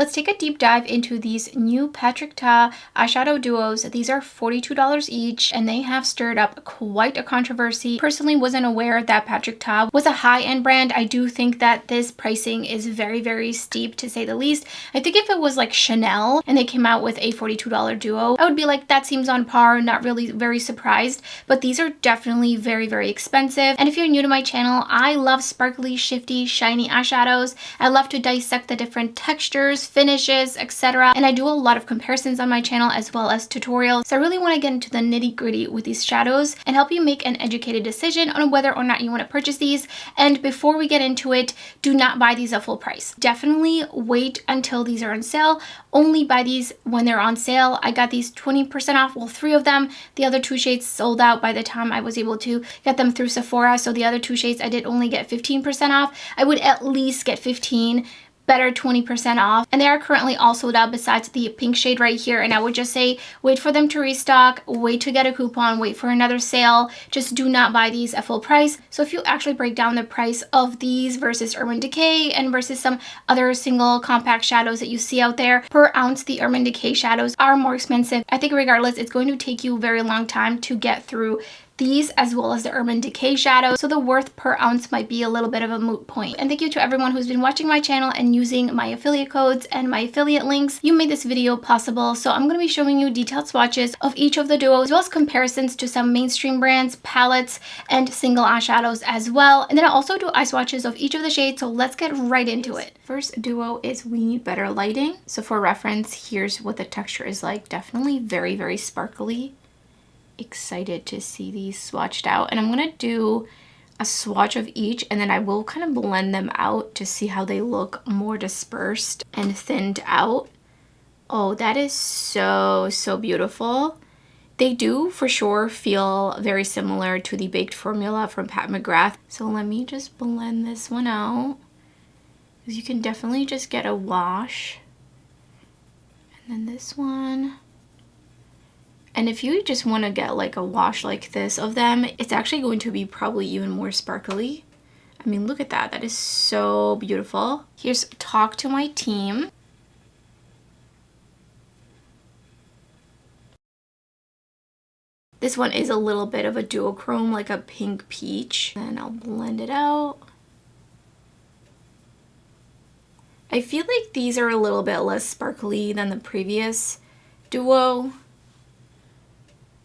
Let's take a deep dive into these new Patrick Ta eyeshadow duos. These are $42 each, and they have stirred up quite a controversy. Personally, wasn't aware that Patrick Ta was a high-end brand. I do think that this pricing is very, very steep, to say the least. I think if it was like Chanel and they came out with a $42 duo, I would be like, that seems on par, not really very surprised. But these are definitely very, very expensive. And if you're new to my channel, I love sparkly, shifty, shiny eyeshadows. I love to dissect the different textures, finishes, etc. And I do a lot of comparisons on my channel as well as tutorials. So I really want to get into the nitty-gritty with these shadows and help you make an educated decision on whether or not you want to purchase these. And before we get into it, do not buy these at full price. Definitely wait until these are on sale. Only buy these when they're on sale. I got these 20% off, well, 3 of them. The other 2 shades sold out by the time I was able to get them through Sephora. So the other 2 shades I did only get 15% off. I would at least get 15%. Better 20% off, and they are currently all sold out besides the pink shade right here. And I would just say wait for them to restock, wait to get a coupon, wait for another sale. Just do not buy these at full price. So if you actually break down the price of these versus Urban Decay and versus some other single compact shadows that you see out there, per ounce the Urban Decay shadows are more expensive. I think regardless, it's going to take you a very long time to get through these as well as the Urban Decay shadow, so the worth per ounce might be a little bit of a moot point. And thank you to everyone who's been watching my channel and using my affiliate codes and my affiliate links. You made this video possible. So I'm going to be showing you detailed swatches of each of the duos, as well as comparisons to some mainstream brands, palettes, and single eyeshadows as well. And then I'll also do eye swatches of each of the shades, so let's get right into it. First duo is We Need Better Lighting. So for reference, here's what the texture is like. Definitely very, very sparkly. Excited to see these swatched out, and I'm gonna do a swatch of each, and then I will kind of blend them out to see how they look more dispersed and thinned out. Oh, that is so beautiful. They do for sure feel very similar to the Baked Formula from Pat McGrath. So let me just blend this one out, because you can definitely just get a wash. And then this one. And if you just want to get like a wash like this of them, it's actually going to be probably even more sparkly. I mean, look at that. That is so beautiful. Here's Talk to My Team. This one is a little bit of a duochrome, like a pink peach. And I'll blend it out. I feel like these are a little bit less sparkly than the previous duo.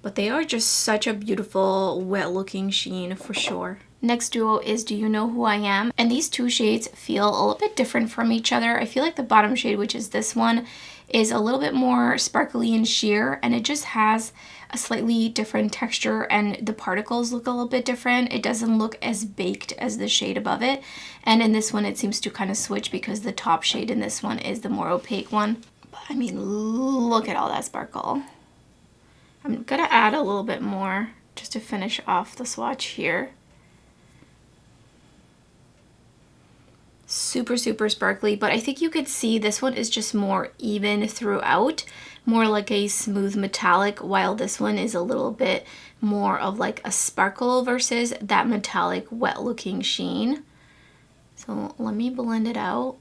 But they are just such a beautiful, wet-looking sheen for sure. Next duo is Do You Know Who I Am? And these 2 shades feel a little bit different from each other. I feel like the bottom shade, which is this one, is a little bit more sparkly and sheer, and it just has a slightly different texture, and the particles look a little bit different. It doesn't look as baked as the shade above it. And in this one, it seems to kind of switch because the top shade in this one is the more opaque one. But I mean, look at all that sparkle. I'm gonna add a little bit more just to finish off the swatch here. Super sparkly, but I think you could see this one is just more even throughout, more like a smooth metallic, while this one is a little bit more of like a sparkle versus that metallic wet looking sheen. So let me blend it out.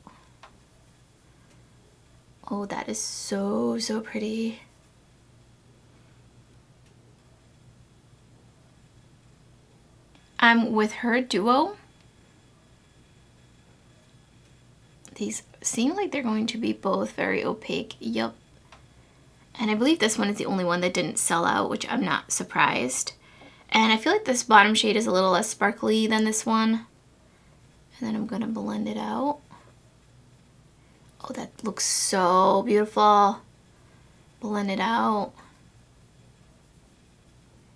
Oh, that is so pretty. I'm with her duo. These seem like they're going to be both very opaque. Yep. And I believe this one is the only one that didn't sell out, which I'm not surprised. And I feel like this bottom shade is a little less sparkly than this one. And then I'm gonna blend it out. Oh, that looks so beautiful. Blend it out.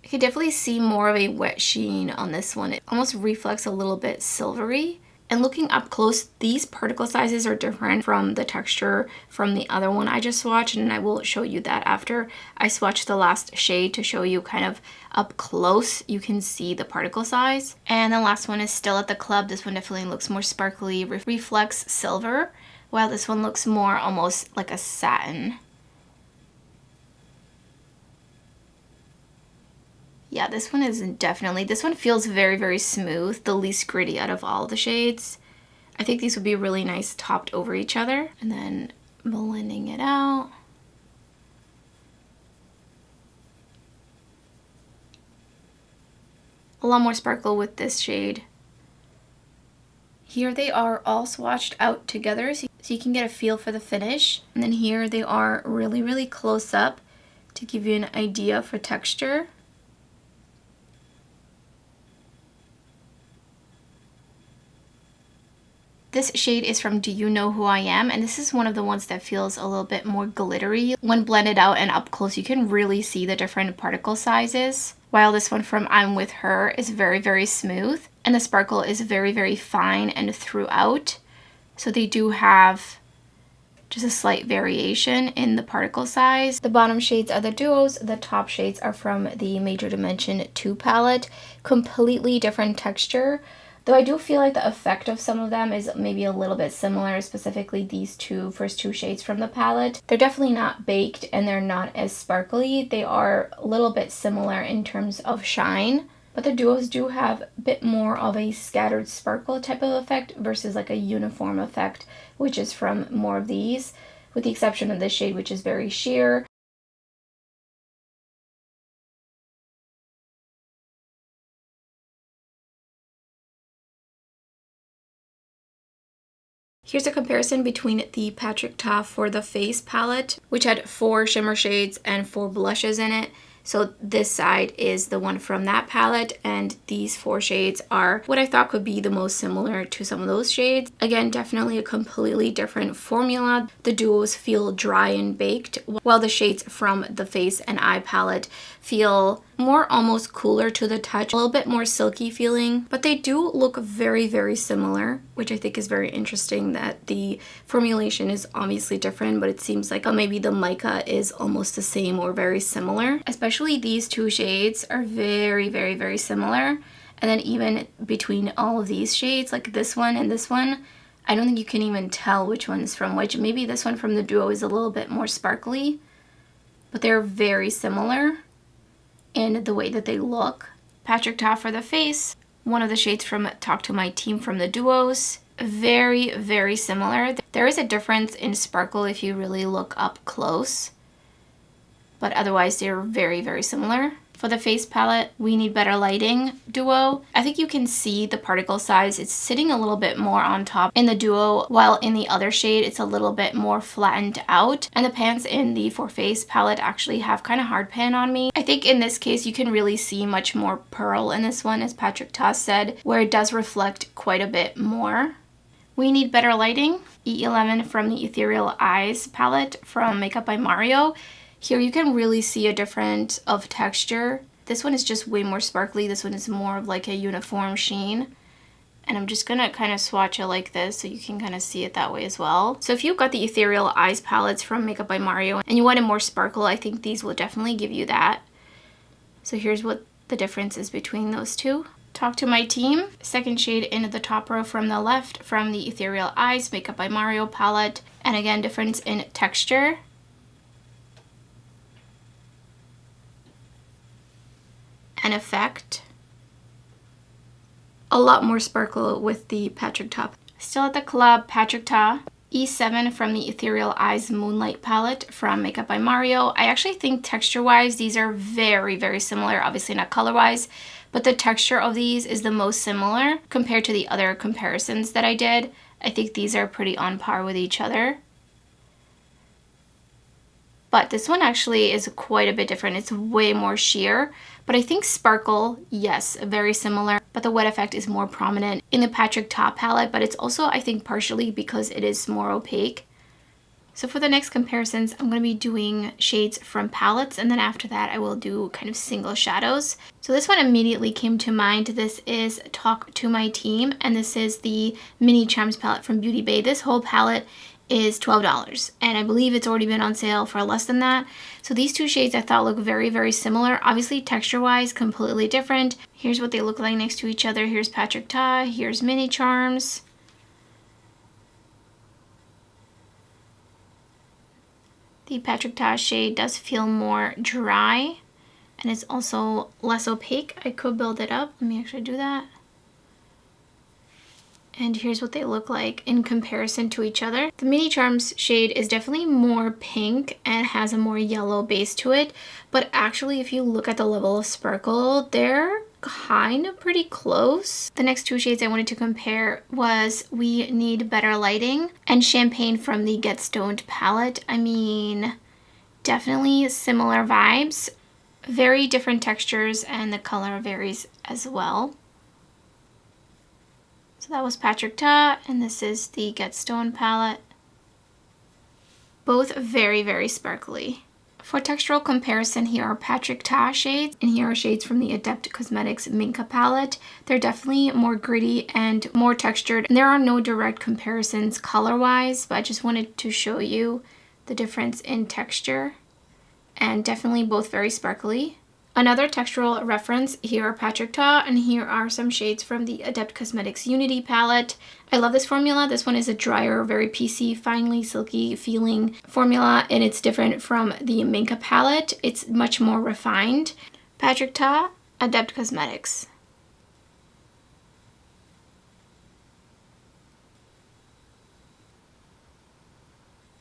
I could definitely see more of a wet sheen on this one. It almost reflects a little bit silvery. And looking up close, these particle sizes are different from the texture from the other one I just swatched, and I will show you that after I swatch the last shade to show you kind of up close. You can see the particle size. And the last one is Still at the Club. This one definitely looks more sparkly, reflects silver, while this one looks more almost like a satin. Yeah, this one is definitely, this one feels very smooth, the least gritty out of all the shades. I think these would be really nice topped over each other. And then blending it out. A lot more sparkle with this shade. Here they are all swatched out together so you can get a feel for the finish. And then here they are really, really close up to give you an idea for texture. This shade is from Do You Know Who I Am? And this is one of the ones that feels a little bit more glittery. When blended out and up close, you can really see the different particle sizes. While this one from I'm With Her is very, very smooth. And the sparkle is very, very fine and throughout. So they do have just a slight variation in the particle size. The bottom shades are the duos. The top shades are from the Major Dimension 2 palette. Completely different texture. Though I do feel like the effect of some of them is maybe a little bit similar, specifically these first two shades from the palette. They're definitely not baked and they're not as sparkly. They are a little bit similar in terms of shine, but the duos do have a bit more of a scattered sparkle type of effect versus like a uniform effect, which is from more of these, with the exception of this shade, which is very sheer. Here's a comparison between the Patrick Ta for the Face palette, which had 4 shimmer shades and 4 blushes in it. So this side is the one from that palette, and these 4 shades are what I thought could be the most similar to some of those shades. Again, definitely a completely different formula. The duos feel dry and baked, while the shades from the Face and Eye palette feel more almost cooler to the touch, a little bit more silky feeling, but they do look very, very similar, which I think is very interesting that the formulation is obviously different, but it seems like maybe the mica is almost the same or very similar. Especially these 2 shades are very, very, very similar. And then even between all of these shades, like this one and this one, I don't think you can even tell which one is from which. Maybe this one from the duo is a little bit more sparkly, but they're very similar in the way that they look. Patrick Ta for the Face, one of the shades from Talk to My Team from the duos. Very, very similar. There is a difference in sparkle if you really look up close, but otherwise they're very, very similar. For the Face palette, We Need Better Lighting duo, I think you can see the particle size. It's sitting a little bit more on top in the duo, while in the other shade it's a little bit more flattened out. And the pans in the For Face palette actually have kind of hard pan on me. I think in this case you can really see much more pearl in this one, as Patrick Ta said, where it does reflect quite a bit more. We Need Better Lighting, E11 from the Ethereal Eyes palette from Makeup by Mario. Here you can really see a difference of texture. This one is just way more sparkly. This one is more of like a uniform sheen. And I'm just gonna kind of swatch it like this so you can kind of see it that way as well. So if you've got the Ethereal Eyes palettes from Makeup by Mario and you wanted more sparkle, I think these will definitely give you that. So here's what the difference is between those two. Talk to My Team, second shade in the top row from the left from the Ethereal Eyes Makeup by Mario palette. And again, difference in texture. And effect. A lot more sparkle with the Patrick Ta. Still at the collab, Patrick Ta, E7 from the Ethereal Eyes Moonlight palette from Makeup by Mario. I actually think texture-wise, these are very, very similar. Obviously not color-wise, but the texture of these is the most similar compared to the other comparisons that I did. I think these are pretty on par with each other. But this one actually is quite a bit different. It's way more sheer. But I think sparkle, yes, very similar. But the wet effect is more prominent in the Patrick Ta palette. But it's also, I think, partially because it is more opaque. So for the next comparisons, I'm going to be doing shades from palettes. And then after that, I will do kind of single shadows. So this one immediately came to mind. This is Talk to My Team. And this is the Mini Charms palette from Beauty Bay. This whole palette is $12, and I believe it's already been on sale for less than that. So these 2 shades I thought look very, very similar. Obviously texture wise completely different. Here's what they look like next to each other. Here's Patrick Ta, here's Mini Charms. The Patrick Ta shade does feel more dry, and it's also less opaque. I could build it up. Let me actually do that. And here's what they look like in comparison to each other. The Mini Charms shade is definitely more pink and has a more yellow base to it. But actually, if you look at the level of sparkle, they're kind of pretty close. The next two shades I wanted to compare was We Need Better Lighting and Champagne from the Get Stoned palette. I mean, definitely similar vibes. Very different textures, and the color varies as well. So that was Patrick Ta, and this is the Get Stoned palette. Both very, very sparkly. For textural comparison, here are Patrick Ta shades, and here are shades from the Adept Cosmetics Minka palette. They're definitely more gritty and more textured. And there are no direct comparisons color-wise, but I just wanted to show you the difference in texture. And definitely both very sparkly. Another textural reference, here are Patrick Ta, and here are some shades from the Adept Cosmetics Unity palette. I love this formula. This one is a drier, very piecey, finely silky feeling formula, and it's different from the Minka palette. It's much more refined. Patrick Ta, Adept Cosmetics.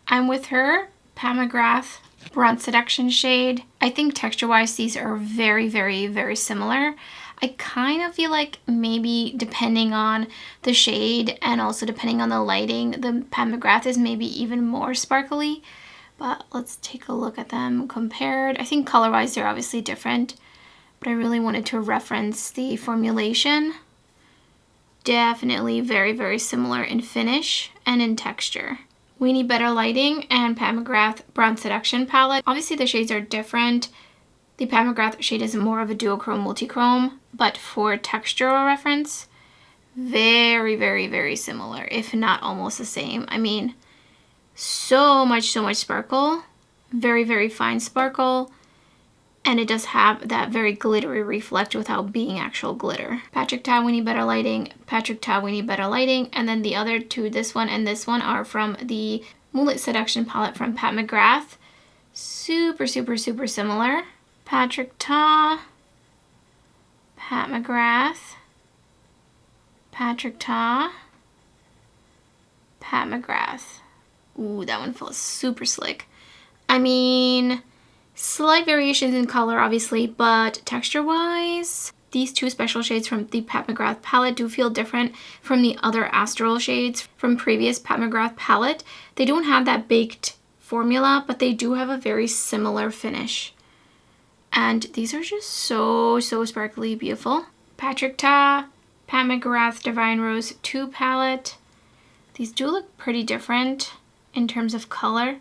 I'm With Her, Pat McGrath Bronze Seduction shade. I think texture-wise, these are very, very, very similar. I kind of feel like maybe depending on the shade and also depending on the lighting, the Pat McGrath is maybe even more sparkly. But let's take a look at them compared. I think color-wise, they're obviously different, but I really wanted to reference the formulation. Definitely very, very similar in finish and in texture. We Need Better Lighting and Pat McGrath Bronze Seduction palette. Obviously the shades are different. The Pat McGrath shade is more of a duochrome multichrome, but for textural reference, very, very, very similar, if not almost the same. I mean, so much sparkle, very, very fine sparkle, and it does have that very glittery reflect without being actual glitter. Patrick Ta, We Need Better Lighting, Patrick Ta, We Need Better Lighting, and then the other two, this one and this one, are from the Moonlit Seduction palette from Pat McGrath. Super, super, super similar. Patrick Ta, Pat McGrath, Patrick Ta, Pat McGrath. Ooh, that one feels super slick. I mean, slight variations in color, obviously, but texture-wise, these two special shades from the Pat McGrath palette do feel different from the other Astral shades from previous Pat McGrath palette. They don't have that baked formula, but they do have a very similar finish. And these are just so, so sparkly beautiful. Patrick Ta, Pat McGrath Divine Rose 2 palette. These do look pretty different in terms of color,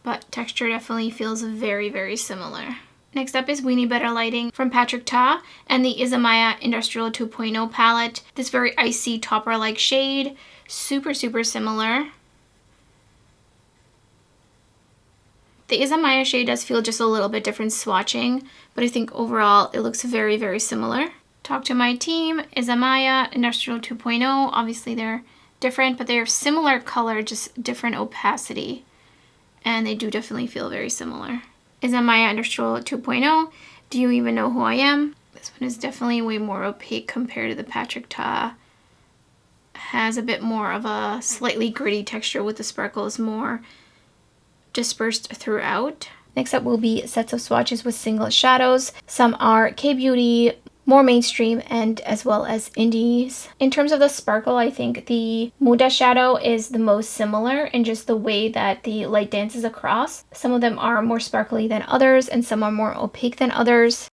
but texture definitely feels very, very similar. Next up is We Need Better Lighting from Patrick Ta and the Izamaya Industrial 2.0 palette. This very icy topper-like shade, super, super similar. The Izamaya shade does feel just a little bit different swatching, but I think overall it looks very, very similar. Talk to My Team, Izamaya Industrial 2.0. Obviously they're different, but they're similar color, just different opacity. And they do definitely feel very similar. Izamaya Industrial 2.0, Do You Even Know Who I Am? This one is definitely way more opaque compared to the Patrick Ta. Has a bit more of a slightly gritty texture with the sparkles more dispersed throughout. Next up will be sets of swatches with singlet shadows. Some are K-Beauty, more mainstream, and as well as indies. In terms of the sparkle, I think the Muda shadow is the most similar in just the way that the light dances across. Some of them are more sparkly than others, and some are more opaque than others.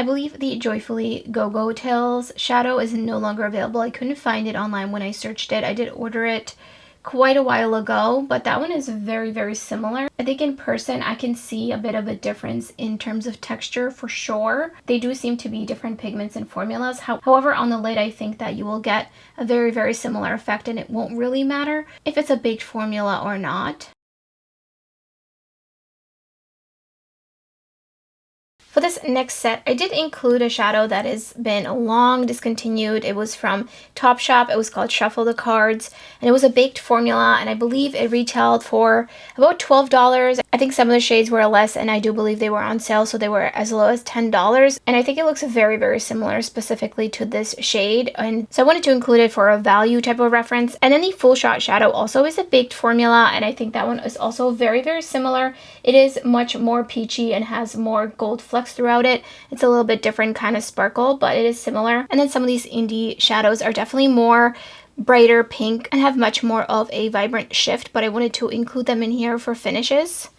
I believe the Joyfully Go-Go Tales shadow is no longer available. I couldn't find it online when I searched it. I did order it quite a while ago, but that one is very, very similar. I think in person I can see a bit of a difference in terms of texture for sure. They do seem to be different pigments and formulas. However, on the lid I think that you will get a very, very similar effect, and it won't really matter if it's a baked formula or not. For this next set, I did include a shadow that has been long discontinued. It was from Topshop. It was called Shuffle the Cards, and it was a baked formula, and I believe it retailed for about $12. I think some of the shades were less, and I do believe they were on sale, so they were as low as $10. And I think it looks very, very similar specifically to this shade, and so I wanted to include it for a value type of reference. And then the Full Shot Shadow also is a baked formula, and I think that one is also very, very similar. It is much more peachy and has more gold flecks throughout it. It's a little bit different kind of sparkle, but it is similar. And then some of these indie shadows are definitely more brighter pink and have much more of a vibrant shift, but I wanted to include them in here for finishes.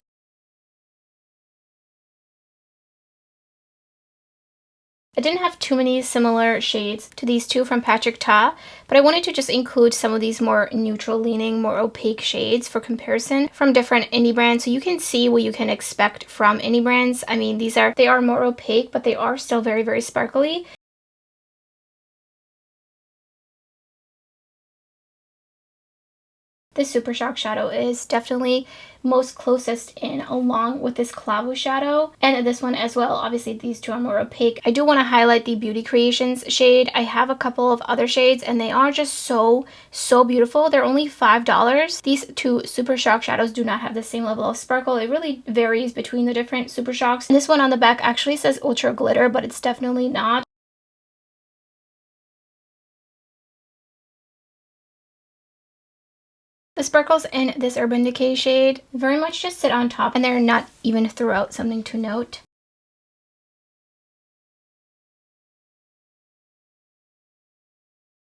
I didn't have too many similar shades to these two from Patrick Ta, but I wanted to just include some of these more neutral leaning, more opaque shades for comparison from different indie brands, so you can see what you can expect from indie brands. I mean, they are more opaque, but they are still very, very sparkly. This Super Shock shadow is definitely most closest in along with this Clavo shadow, and this one as well. Obviously these two are more opaque. I do want to highlight the Beauty Creations shade. I have a couple of other shades and they are just so beautiful. They're only $5. These two Super Shock shadows do not have the same level of sparkle. It really varies between the different Super Shocks. And this one on the back actually says Ultra Glitter, but it's definitely not. The sparkles in this Urban Decay shade very much just sit on top and they're not even throughout, something to note.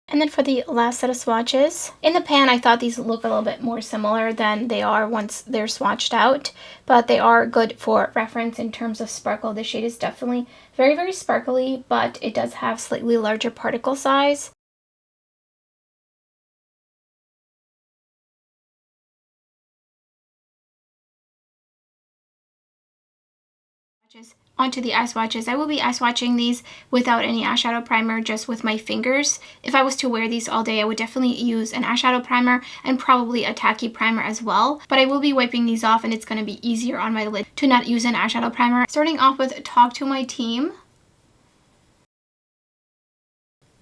And then for the last set of swatches, in the pan I thought these look a little bit more similar than they are once they're swatched out, but they are good for reference in terms of sparkle. This shade is definitely very, very sparkly, but it does have slightly larger particle size. Onto the eye swatches. I will be eye swatching these without any eyeshadow primer, just with my fingers. If I was to wear these all day, I would definitely use an eyeshadow primer and probably a tacky primer as well. But I will be wiping these off and it's going to be easier on my lid to not use an eyeshadow primer. Starting off with Talk to My Team.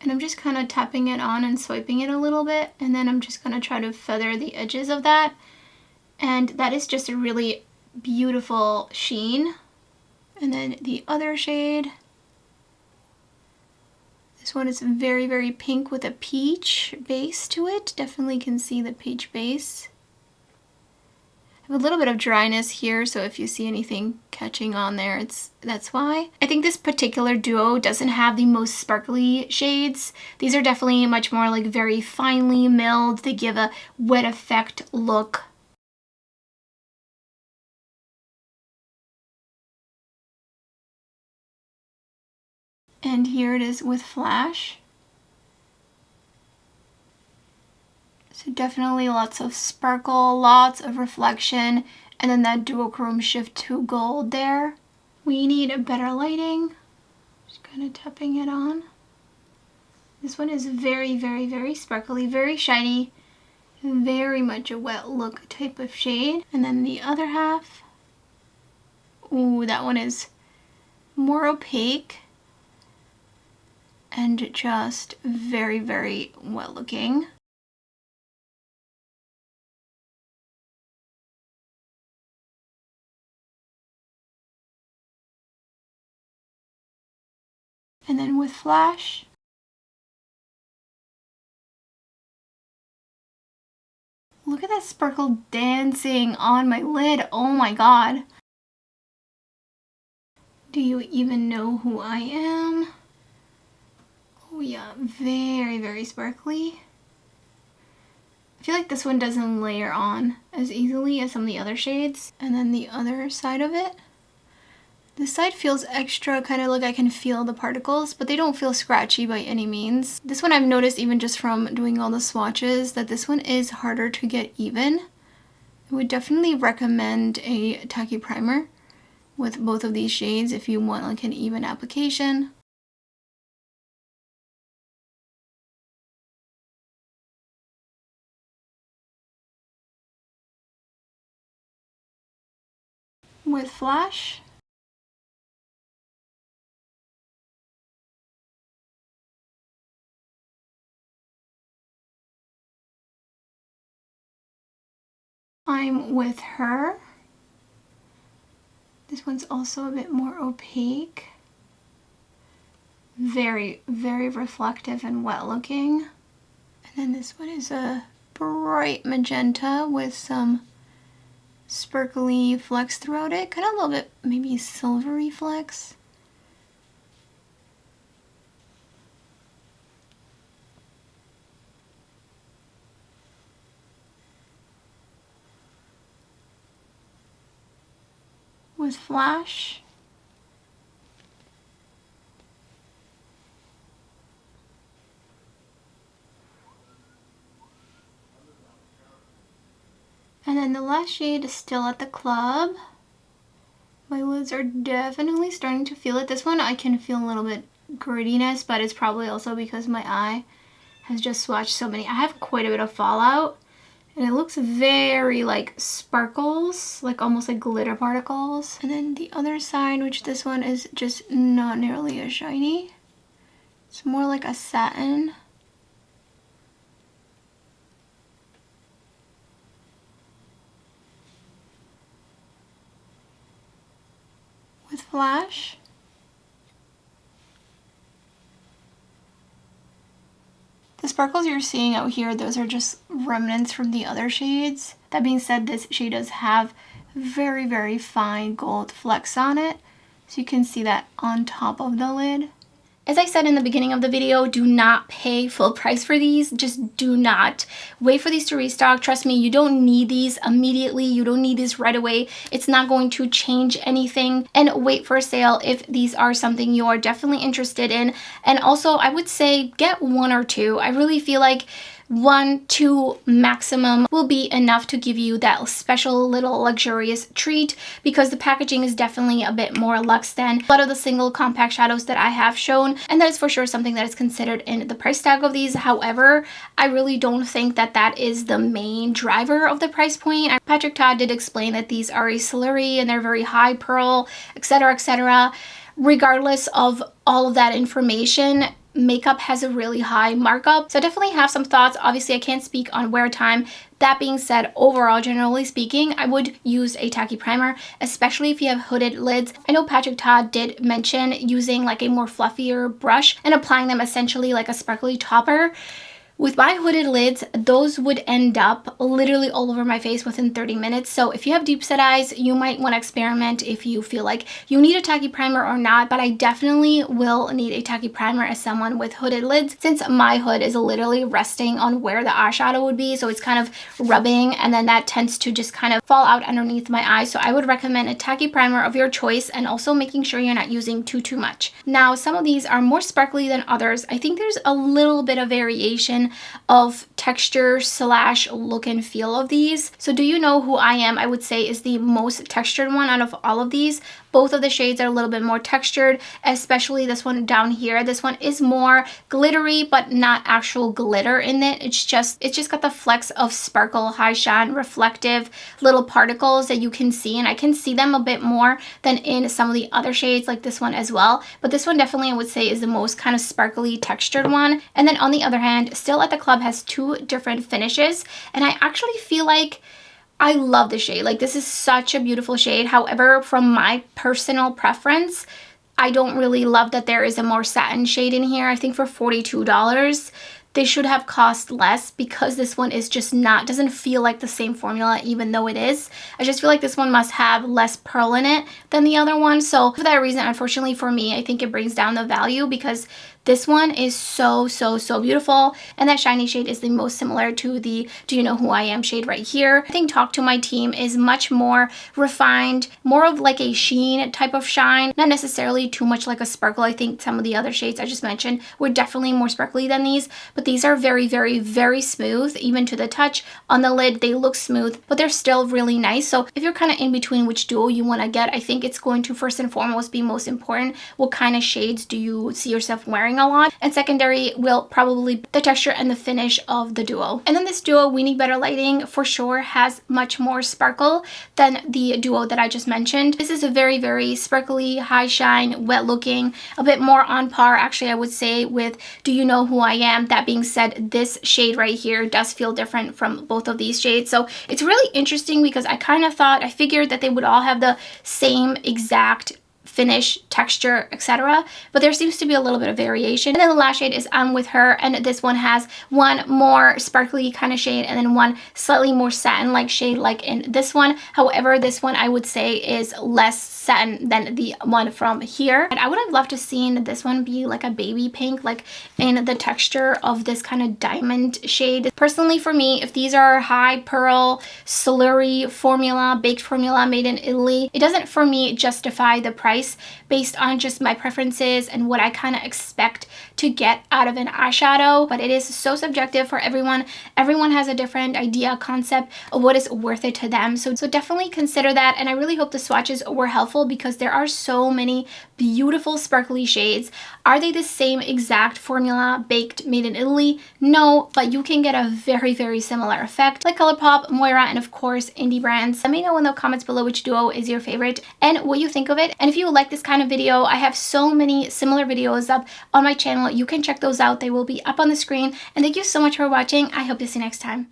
And I'm just kind of tapping it on and swiping it a little bit. And then I'm just going to try to feather the edges of that. And that is just a really beautiful sheen. And then the other shade, this one is very, very pink with a peach base to it. Definitely can see the peach base. I have a little bit of dryness here, so if you see anything catching on there, that's why. I think this particular duo doesn't have the most sparkly shades. These are definitely much more like very finely milled. They give a wet effect look. And here it is with Flash. So definitely lots of sparkle, lots of reflection, and then that duochrome shift to gold there. We need a better lighting. Just kind of tapping it on. This one is very, very, very sparkly, very shiny, very much a wet look type of shade. And then the other half, ooh, that one is more opaque and just very, very wet looking. And then with Flash, look at that sparkle dancing on my lid. Oh my god. Do you even know who I am? Oh yeah, very, very sparkly. I feel like this one doesn't layer on as easily as some of the other shades. And then the other side of it. This side feels extra, kind of like I can feel the particles, but they don't feel scratchy by any means. This one I've noticed even just from doing all the swatches that this one is harder to get even. I would definitely recommend a tacky primer with both of these shades if you want like an even application. With Flash, I'm with her. This one's also a bit more opaque. Very, very reflective and wet looking. And then this one is a bright magenta with some sparkly flecks throughout it. Kind of a little bit maybe silvery flecks. With Flash. And then the last shade is Still at the Club. My lids are definitely starting to feel it. This one I can feel a little bit grittiness, but it's probably also because my eye has just swatched so many. I have quite a bit of fallout. And it looks very like sparkles, like almost like glitter particles. And then the other side, which this one is just not nearly as shiny. It's more like a satin. With Flash. The sparkles you're seeing out here, those are just remnants from the other shades. That being said, this shade does have very, very fine gold flecks on it. So you can see that on top of the lid. As I said in the beginning of the video, do not pay full price for these. Just do not. Wait for these to restock. Trust me, you don't need these immediately. You don't need these right away. It's not going to change anything. And wait for a sale if these are something you are definitely interested in. And also, I would say get one or two. I really feel like 1, 2 maximum will be enough to give you that special little luxurious treat, because the packaging is definitely a bit more luxe than a lot of the single compact shadows that I have shown, and that is for sure something that is considered in the price tag of these. However, I really don't think that that is the main driver of the price point. Patrick Ta did explain that these are a slurry and they're very high pearl, etc., etc. Regardless of all of that information, makeup has a really high markup, so I definitely have some thoughts. Obviously I can't speak on wear time. That being said, overall, generally speaking, I would use a tacky primer, especially if you have hooded lids. I know Patrick Ta did mention using like a more fluffier brush and applying them essentially like a sparkly topper. With my hooded lids, those would end up literally all over my face within 30 minutes. So if you have deep set eyes, you might want to experiment if you feel like you need a tacky primer or not. But I definitely will need a tacky primer as someone with hooded lids, since my hood is literally resting on where the eyeshadow would be. So it's kind of rubbing, and then that tends to just kind of fall out underneath my eye. So I would recommend a tacky primer of your choice, and also making sure you're not using too much. Now, some of these are more sparkly than others. I think there's a little bit of variation of texture / look and feel of these. So Do You Know Who I Am, I would say, is the most textured one out of all of these. Both of the shades are a little bit more textured, especially this one down here. This one is more glittery, but not actual glitter in it. It's just got the flecks of sparkle, high shine, reflective little particles that you can see, and I can see them a bit more than in some of the other shades like this one as well. But this one definitely, I would say, is the most kind of sparkly textured one. And then on the other hand, Still at the Club has 2 different finishes, and I actually feel like I love the shade. Like, this is such a beautiful shade. However, from my personal preference, I don't really love that there is a more satin shade in here. I think for $42, they should have cost less, because this one is just not, doesn't feel like the same formula, even though it is. I just feel like this one must have less pearl in it than the other one. So for that reason, unfortunately for me, I think it brings down the value, because this one is so beautiful, and that shiny shade is the most similar to the Do You Know Who I Am shade right here. I think Talk to My Team is much more refined, more of like a sheen type of shine, not necessarily too much like a sparkle. I think some of the other shades I just mentioned were definitely more sparkly than these, but these are very smooth, even to the touch. On the lid, they look smooth, but they're still really nice. So if you're kind of in between which duo you want to get, I think it's going to first and foremost be most important, what kind of shades do you see yourself wearing wearing a lot, and secondary will probably be the texture and the finish of the duo. And then this duo, We Need Better Lighting, for sure has much more sparkle than the duo that I just mentioned. This is a very, very sparkly, high shine, wet looking, a bit more on par, actually, I would say, with Do You Know Who I Am. That being said, this shade right here does feel different from both of these shades. So it's really interesting because I figured that they would all have the same exact finish, texture, etc. But there seems to be a little bit of variation. And then the last shade is I'm With Her, and this one has one more sparkly kind of shade and then one slightly more satin-like shade like in this one. However, this one I would say is less satin than the one from here. And I would have loved to seen this one be like a baby pink, like in the texture of this kind of diamond shade. Personally, for me, if these are high pearl, slurry formula, baked formula made in Italy, it doesn't for me justify the price based on just my preferences and what I kind of expect to get out of an eyeshadow. But it is so subjective for everyone. Everyone has a different idea, concept of what is worth it to them. So definitely consider that. And I really hope the swatches were helpful because there are so many beautiful sparkly shades. Are they the same exact formula baked made in Italy? No, but you can get a very, very similar effect like ColourPop, Moira, and of course indie brands. Let me know in the comments below which duo is your favorite and what you think of it. And if you would like this kind of video, I have so many similar videos up on my channel. You can check those out. They will be up on the screen. And thank you so much for watching. I hope to see you next time.